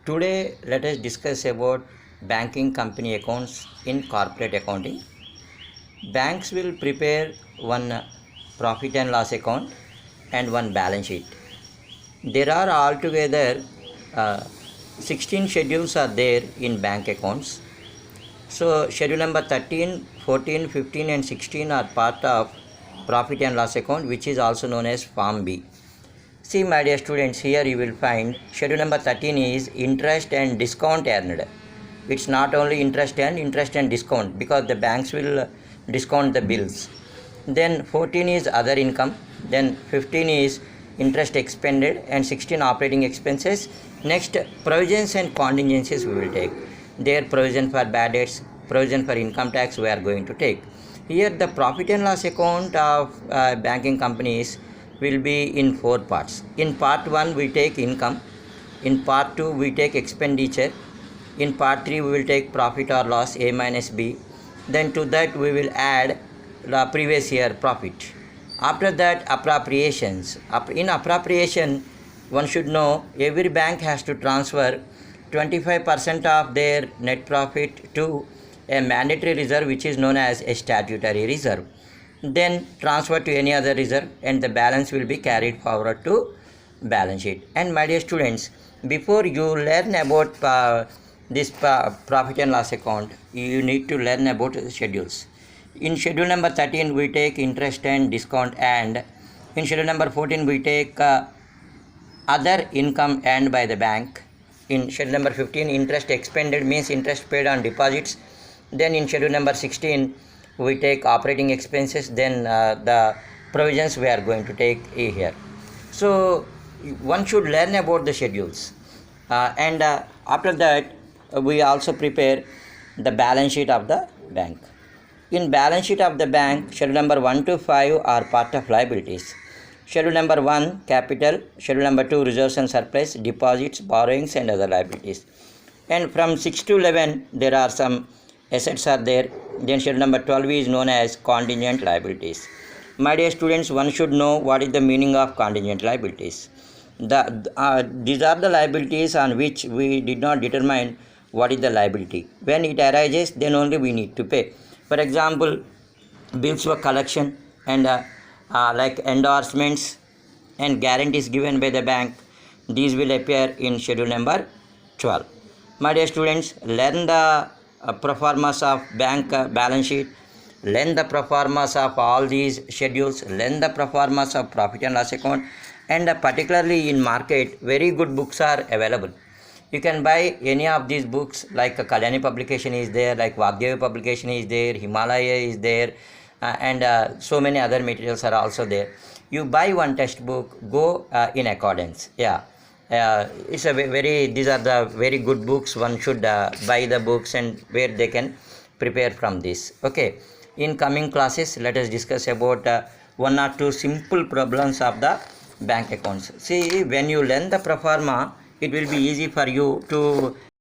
Today, let us discuss about banking company accounts in corporate accounting. Banks will prepare one profit and loss account and one balance sheet. There are altogether 16 schedules are there in bank accounts. So, schedule number 13, 14, 15 and 16 are part of profit and loss account, which is also known as Form B. See, my dear students, here you will find schedule number 13 is interest and discount earned. It's not only interest and discount, because the banks will discount the bills. Then 14 is other income. Then 15 is interest expended and 16 operating expenses. Next, provisions and contingencies we will take. There, provision for bad debts, provision for income tax we are going to take. Here the profit and loss account of banking companies will be in 4 parts. In part 1 we take income, in part 2 we take expenditure, in part 3 we will take profit or loss A minus B, then to that we will add the previous year profit. After that, appropriations. In appropriation, one should know every bank has to transfer 25% of their net profit to a mandatory reserve, which is known as a statutory reserve. Then transfer to any other reserve, and the balance will be carried forward to balance sheet. And my dear students, before you learn about this profit and loss account, you need to learn about the schedules. In schedule number 13 we take interest and discount, and in schedule number 14 we take other income earned by the bank. In schedule number 15 interest expended means interest paid on deposits. Then in schedule number 16 we take operating expenses. Then the provisions we are going to take here. So one should learn about the schedules, and after that we also prepare the balance sheet of the bank. In balance sheet of the bank, schedule number 1 to 5 are part of liabilities. Schedule number 1 capital, schedule number 2 reserves and surplus, deposits, borrowings and other liabilities. And from 6 to 11 there are some assets are there. Then schedule number 12 is known as contingent liabilities. My dear students, one should know what is the meaning of contingent liabilities. These are the liabilities on which we did not determine what is the liability. When it arises, then only we need to pay. For example, bills for collection and like endorsements and guarantees given by the bank, these will appear in schedule number 12. My dear students, learn the proformas of bank balance sheet, learn the proformas of all these schedules, learn the proformas of profit and loss account, and particularly in market, very good books are available. You can buy any of these books, like Kalyani publication is there, like Vagdevi publication is there, Himalaya is there, and so many other materials are also there. You buy one textbook, go in accordance. It's a these are the very good books. One should buy the books and where they can prepare from this. Okay. In coming classes, let us discuss about 1 or 2 simple problems of the bank accounts. See, when you learn the proforma, it will be easy for you to